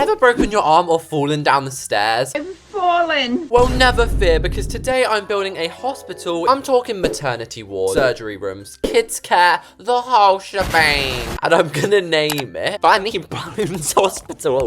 ever broken your arm or fallen down the stairs? I've fallen. Well, never fear, because today I'm building a hospital. I'm talking maternity ward, surgery rooms, kids care, the whole shebang. And I'm gonna name it Fanny Bones Hospital.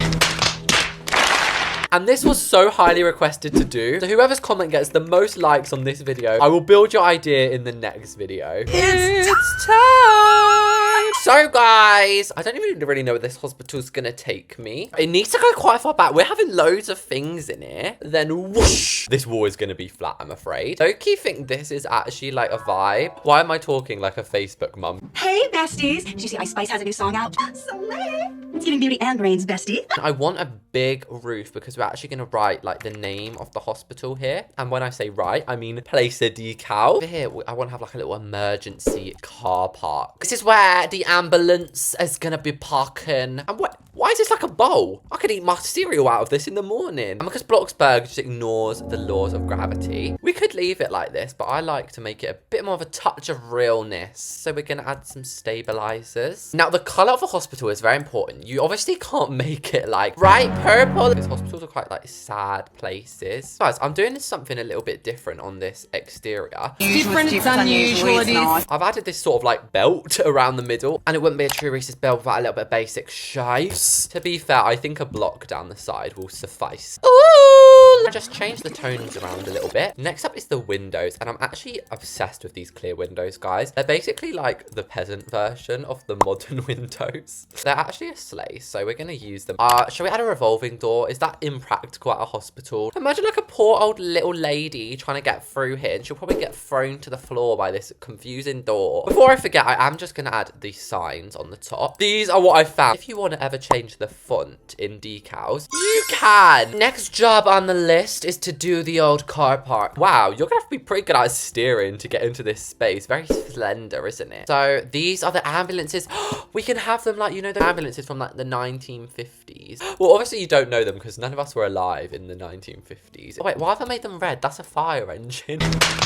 And this was so highly requested to do. So whoever's comment gets the most likes on this video, I will build your idea in the next video. It's time! So guys, I don't even really know where this hospital's gonna take me. It needs to go quite far back. We're having loads of things in here. Then whoosh, this wall is gonna be flat, I'm afraid. Low-key think this is actually like a vibe. Why am I talking like a Facebook mum? Hey besties, did you see Ice Spice has a new song out? So lit. It's giving beauty and brains, bestie. I want a big roof because we're actually gonna write like the name of the hospital here. And when I say write, I mean place a decal. Over here, I want to have like a little emergency car park. This is where the ambulance is gonna be parking. And why is this like a bowl? I could eat my cereal out of this in the morning. And because Bloxburg just ignores the laws of gravity, we could leave it like this, but I like to make it a bit more of a touch of realness. So we're gonna add some stabilizers. Now, the color of a hospital is very important. You obviously can't make it like bright purple. These hospitals are quite like sad places. Guys, I'm doing something a little bit different on this exterior. Different, it's unusual, it is. I've added this sort of like belt around the middle, and it wouldn't be a true Reese's belt without a little bit of basic shapes. To be fair, I think a block down the side will suffice. Ooh! Just change the tones around a little bit. Next up is the windows, and I'm actually obsessed with these clear windows, guys. They're basically like the peasant version of the modern windows. They're actually a sleigh, so we're gonna use them. Shall we add a revolving door? Is that impractical at a hospital? Imagine like a poor old little lady trying to get through here, and she'll probably get thrown to the floor by this confusing door. Before I forget, I am just gonna add these signs on the top. These are what I found. If you want to ever change the font in decals, you can. Next job on the list is to do the old car park. Wow, you're gonna have to be pretty good at steering to get into this space. Very slender, isn't it? So these are the ambulances. We can have them like, you know, the ambulances from like the 1950s. Well, obviously you don't know them because none of us were alive in the 1950s. Oh, wait, why have I made them red? That's a fire engine.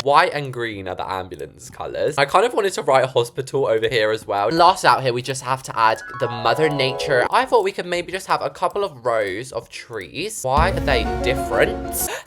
White and green are the ambulance colors. I kind of wanted to write a hospital over here as well. Last out here, we just have to add the Mother Nature. I thought we could maybe just have a couple of rows of trees. Why are they different?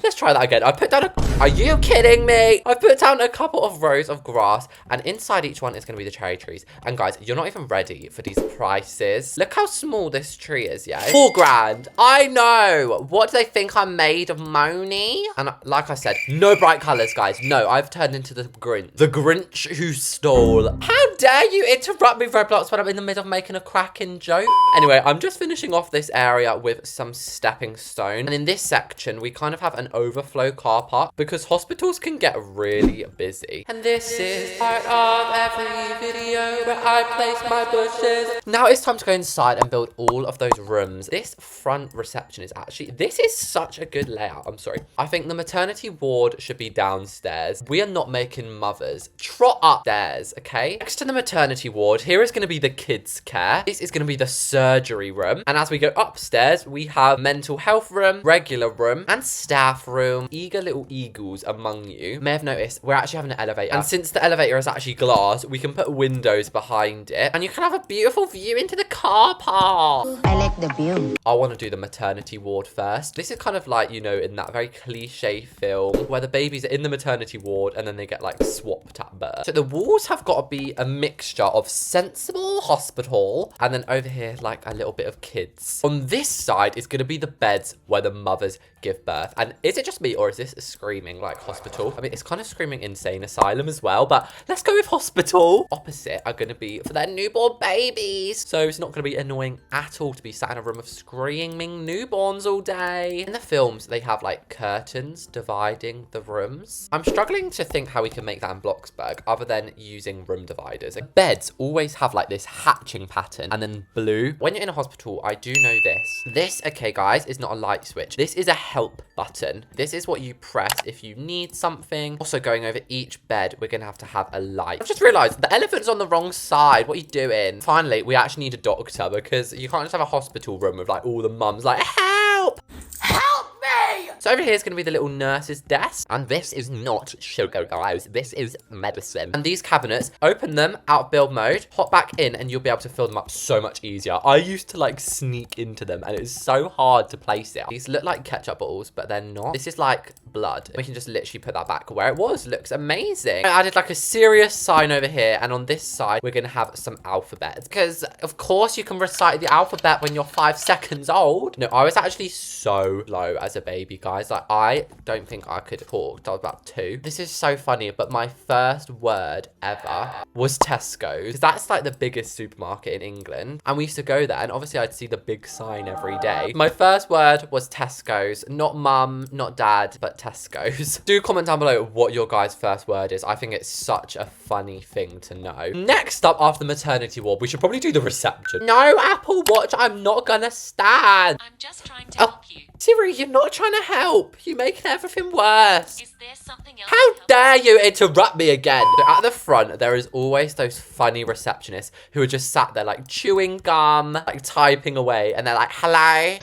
Let's try that again. I put down are you kidding me? I put down a couple of rows of grass, and inside each one is going to be the cherry trees. And guys, you're not even ready for these prices. Look how small this tree is, yeah? $4,000. I know. What do they think I'm made of, Moni? And like I said, no bright colors, guys. No, I've turned into the Grinch. The Grinch who stole. How dare you interrupt me, Roblox, when I'm in the middle of making a cracking joke? Anyway, I'm just finishing off this area with some stepping stone. And in this section, we kind of have an overflow car park because hospitals can get really busy. And this is part of every video where I place my bushes. Now it's time to go inside and build all of those rooms. This front reception is actually, this is such a good layout. I'm sorry. I think the maternity ward should be downstairs. We are not making mothers. Trot upstairs, okay? Next to the maternity ward, here is going to be the kids care. This is going to be the surgery room. And as we go upstairs, we have mental health room, regular room, and staff room. Eager little eagles among you may have noticed we're actually having an elevator. And since the elevator is actually glass, we can put windows behind it. And you can have a beautiful view into the car park. I like the view. I want to do the maternity ward first. This is kind of like, you know, in that very cliche film where the babies are in the maternity ward and then they get like swapped at birth. So the walls have got to be a mixture of sensible hospital and then over here like a little bit of kids. On this side is going to be the beds where the mothers give birth. And is it just me or is this screaming like hospital? I mean, it's kind of screaming insane asylum as well, but let's go with hospital. Opposite are going to be for their newborn babies. So it's not going to be annoying at all to be sat in a room of screaming newborns all day. In the films, they have like curtains dividing the rooms. I'm struggling to think how we can make that in Bloxburg other than using room dividers. Like, beds always have like this hatching pattern and then blue. When you're in a hospital, I do know this. This, okay guys, is not a light switch. This is a help button. This is what you press if you need something. Also going over each bed, we're going to have a light. I've just realized the elephant's on the wrong side. What are you doing? Finally, we actually need a doctor because you can't just have a hospital room with like all the mums like, help! Help me! So So over here is going to be the little nurse's desk. And this is not sugar, guys. This is medicine. And these cabinets, open them out of build mode, hop back in, and you'll be able to fill them up so much easier. I used to like sneak into them, and it was so hard to place it. These look like ketchup bottles, but they're not. This is like blood. We can just literally put that back where it was. Looks amazing. I added like a serious sign over here, and on this side, we're going to have some alphabets. Because, of course, you can recite the alphabet when you're 5 seconds old. No, I was actually so low as a baby, guys. Like, I don't think I could talk till I was about 2. This is so funny, but my first word ever was Tesco's. Because that's like the biggest supermarket in England. And we used to go there, and obviously I'd see the big sign every day. My first word was Tesco's. Not mum, not dad, but Tesco's. Do comment down below what your guys' first word is. I think it's such a funny thing to know. Next up, after the maternity ward, we should probably do the reception. No, Apple Watch, I'm not gonna stand. I'm just trying to help you. Siri, you're not trying to help. You're making everything worse. Is there something else? How dare you interrupt me again? So at the front, there is always those funny receptionists who are just sat there like chewing gum, like typing away, and they're like, hello?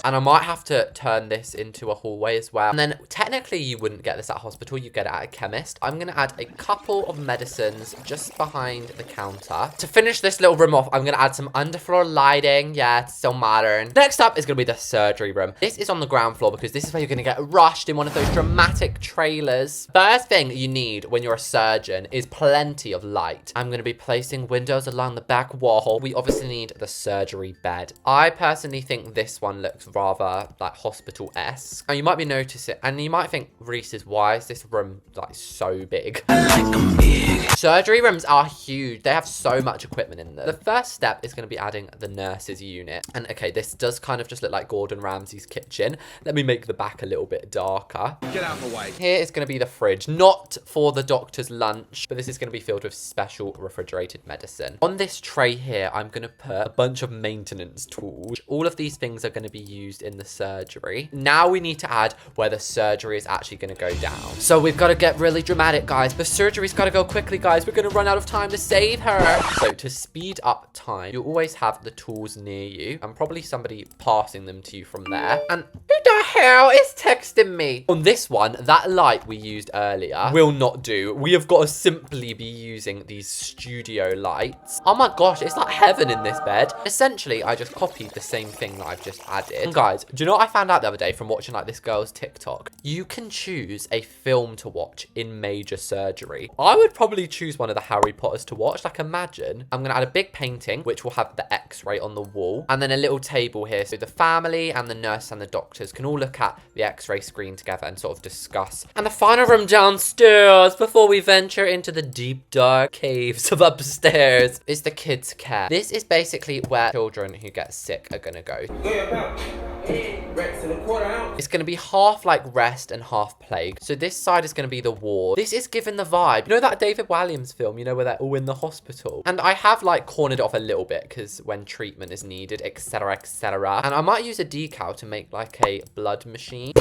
And I might have to turn this into a hallway as well. And then technically you wouldn't get this at a hospital, you get it at a chemist. I'm gonna add a couple of medicines just behind the counter. To finish this little room off, I'm gonna add some underfloor lighting. Yeah, it's so modern. Next up is gonna be the surgery room. This is on the ground floor because this is where you're gonna get rushed in one of those dramatic trailers. First thing you need when you're a surgeon is plenty of light. I'm gonna be placing windows along the back wall. We obviously need the surgery bed. I personally think this one looks rather like hospital-esque. And you might be noticing, and you might think, Reese's, why is this room like so big? I like them big. Surgery rooms are huge. They have so much equipment in them. The first step is going to be adding the nurse's unit. And okay, this does kind of just look like Gordon Ramsay's kitchen. Let me make the back a little bit darker. Get out of the way. Here is going to be the fridge, not for the doctor's lunch, but this is going to be filled with special refrigerated medicine. On this tray here, I'm going to put a bunch of maintenance tools. All of these things are going to be used in the surgery. Now we need to add where the surgery is actually going to go down. So we've got to get really dramatic, guys. The surgery's got to go quickly, guys. We're going to run out of time to save her. So to speed up time, you always have the tools near you and probably somebody passing them to you from there. And who the hell is texting me? On this one, that light we used earlier will not do. We have got to simply be using these studio lights. Oh my gosh, it's like heaven in this bed. Essentially, I just copied the same thing that I've just added. And guys, do you know what I found out the other day from watching like this girl's TikTok? You can choose a film to watch in major surgery. I would probably choose one of the Harry Potters to watch. Like imagine, I'm gonna add a big painting, which will have the X-ray on the wall, and then a little table here. So the family and the nurse and the doctors can all look at the X-ray screen together and sort of discuss. And the final room downstairs, before we venture into the deep dark caves of upstairs, is the kids' care. This is basically where children who get sick are gonna go. It's going to be half like rest and half plague. So this side is going to be the ward. This is given the vibe. You know that David Walliams film, you know, where they're all in the hospital? And I have like cornered it off a little bit because when treatment is needed, etc, etc. And I might use a decal to make like a blood machine.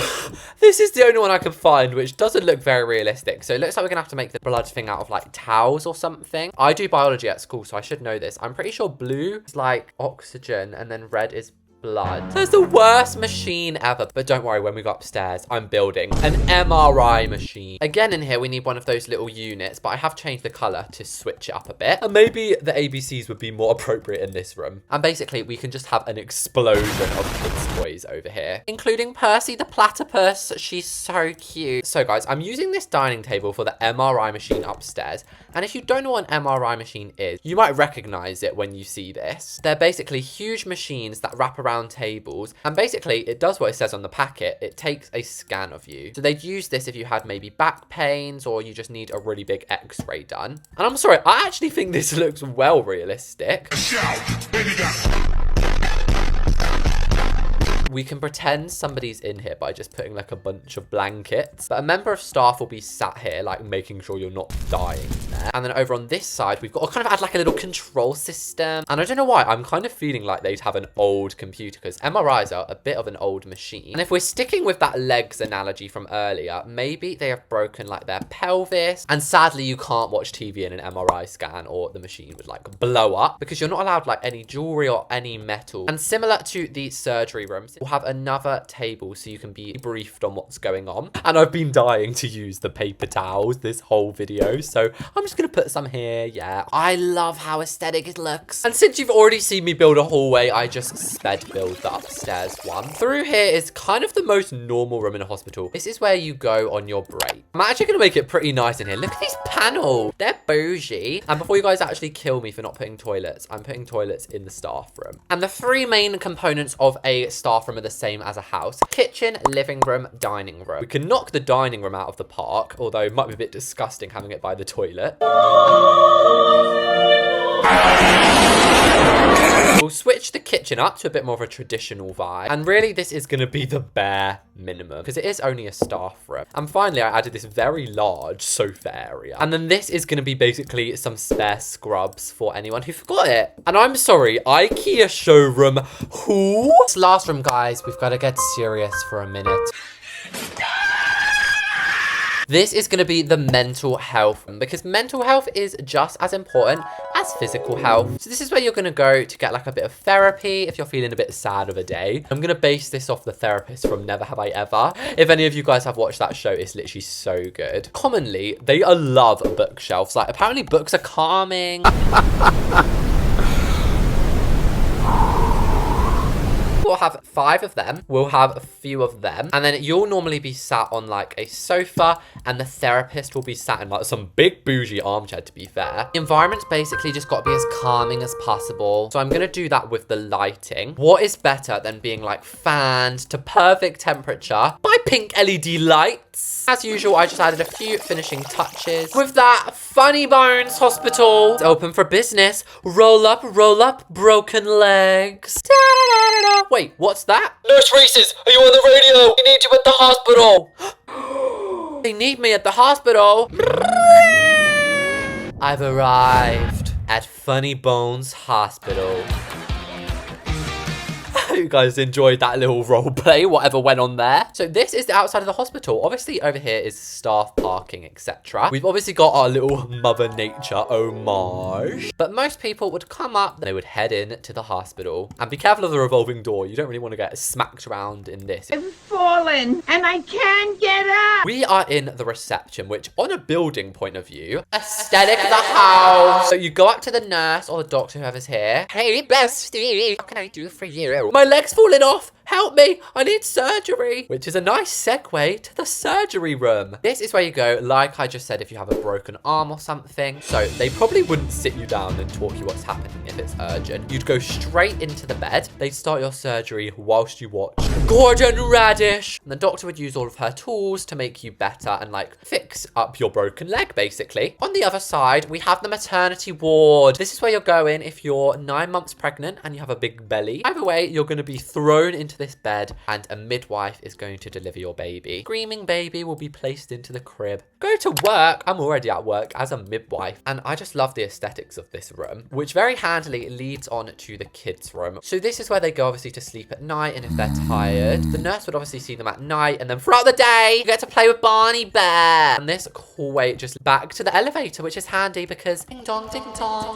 This is the only one I can find, which doesn't look very realistic. So it looks like we're going to have to make the blood thing out of like towels or something. I do biology at school, so I should know this. I'm pretty sure blue is like oxygen and then red is blood. That's the worst machine ever. But don't worry, when we go upstairs, I'm building an MRI machine. Again, in here, we need one of those little units, but I have changed the color to switch it up a bit. And maybe the ABCs would be more appropriate in this room. And basically, we can just have an explosion of kids' toys over here, including Percy the platypus. She's so cute. So guys, I'm using this dining table for the MRI machine upstairs. And if you don't know what an MRI machine is, you might recognize it when you see this. They're basically huge machines that wrap around tables, and basically it does what it says on the packet. It takes a scan of you. So they'd use this if you had maybe back pains or you just need a really big X-ray done. And I'm sorry, I actually think this looks well realistic. We can pretend somebody's in here by just putting like a bunch of blankets, but a member of staff will be sat here like making sure you're not dying there. And then over on this side, we've got to kind of add like a little control system. And I don't know why, I'm kind of feeling like they'd have an old computer because MRIs are a bit of an old machine. And if we're sticking with that legs analogy from earlier, maybe they have broken like their pelvis. And sadly, you can't watch TV in an MRI scan or the machine would like blow up because you're not allowed like any jewelry or any metal. And similar to the surgery room, We'll have another table so you can be briefed on what's going on. And I've been dying to use the paper towels this whole video, so I'm just gonna put some here. Yeah, I love how aesthetic it looks. And since you've already seen me build a hallway, I just sped build the upstairs one. Through here is kind of the most normal room in a hospital. This is where you go on your break. I'm actually gonna make it pretty nice in here. Look at these panels. They're bougie. And before you guys actually kill me for not putting toilets, I'm putting toilets in the staff room. And the three main components of a staff room are the same as a house: kitchen, living room, dining room. We can knock the dining room out of the park, although it might be a bit disgusting having it by the toilet. We'll switch the kitchen up to a bit more of a traditional vibe. And really, this is going to be the bare minimum because it is only a staff room. And finally, I added this very large sofa area. And then this is going to be basically some spare scrubs for anyone who forgot it. And I'm sorry, IKEA showroom. Who? This last room, guys, we've got to get serious for a minute. This is going to be the mental health room because mental health is just as important as physical health. So this is where you're going to go to get like a bit of therapy if you're feeling a bit sad of a day. I'm going to base this off The Therapist from Never Have I Ever. If any of you guys have watched that show, it's literally so good. Commonly, they love bookshelves. Like, apparently books are calming. We'll have 5 of them. We'll have a few of them. And then you'll normally be sat on like a sofa and the therapist will be sat in like some big bougie armchair, to be fair. The environment's basically just got to be as calming as possible. So I'm going to do that with the lighting. What is better than being like fanned to perfect temperature by pink LED lights? As usual, I just added a few finishing touches. With that, Funny Bones Hospital is open for business. Roll up, broken legs. Da-da-da-da-da. Wait, what's that? Nurse Reese's, are you on the radio? We need you at the hospital. They need me at the hospital. I've arrived at Funny Bones Hospital. You guys enjoyed that little role play, whatever went on there. So this is the outside of the hospital. Obviously over here is staff parking, etc. We've obviously got our little Mother Nature homage. But most people would come up, they would head in to the hospital. And be careful of the revolving door. You don't really want to get smacked around in this. I've fallen and I can't get up. We are in the reception, which on a building point of view, aesthetic the house. So you go up to the nurse or the doctor, whoever's here. Hey, bestie, what can I do for you? My leg's falling off. Help me, I need surgery. Which is a nice segue to the surgery room. This is where you go, like I just said, if you have a broken arm or something. So they probably wouldn't sit you down and talk you what's happening if it's urgent. You'd go straight into the bed. They'd start your surgery whilst you watch Gordon Radish. And the doctor would use all of her tools to make you better and like fix up your broken leg, basically. On the other side, we have the maternity ward. This is where you're going if you're 9 months pregnant and you have a big belly. Either way, you're going to be thrown into this bed and a midwife is going to deliver your baby. Screaming baby will be placed into the crib. Go to work. I'm already at work as a midwife and I just love the aesthetics of this room, which very handily leads on to the kids room. So this is where they go obviously to sleep at night, and if they're tired, the nurse would obviously see them at night, and then throughout the day you get to play with Barney Bear. And this hallway just back to the elevator, which is handy because ding dong,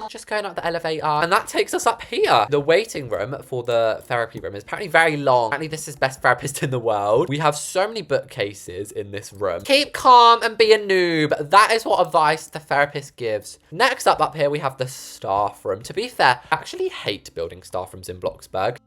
just going up the elevator, and that takes us up here. The waiting room for the therapy room is apparently very long. Apparently this is best therapist in the world. We have so many bookcases in this room. Keep calm and be a noob. That is what advice the therapist gives. Next up here we have the staff room. To be fair, I actually hate building staff rooms in Bloxburg.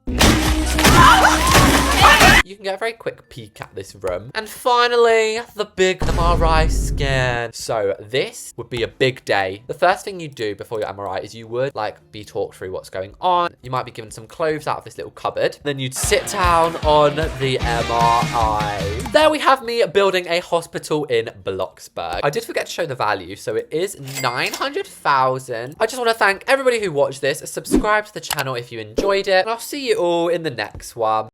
You can get a very quick peek at this room. And finally, the big MRI scan. So this would be a big day. The first thing you do before your MRI is you would like be talked through what's going on. You might be given some clothes out of this little cupboard. Then you'd sit down on the MRI. There we have me building a hospital in Bloxburg. I did forget to show the value. So it is 900,000. I just want to thank everybody who watched this. Subscribe to the channel if you enjoyed it. And I'll see you all in the next one.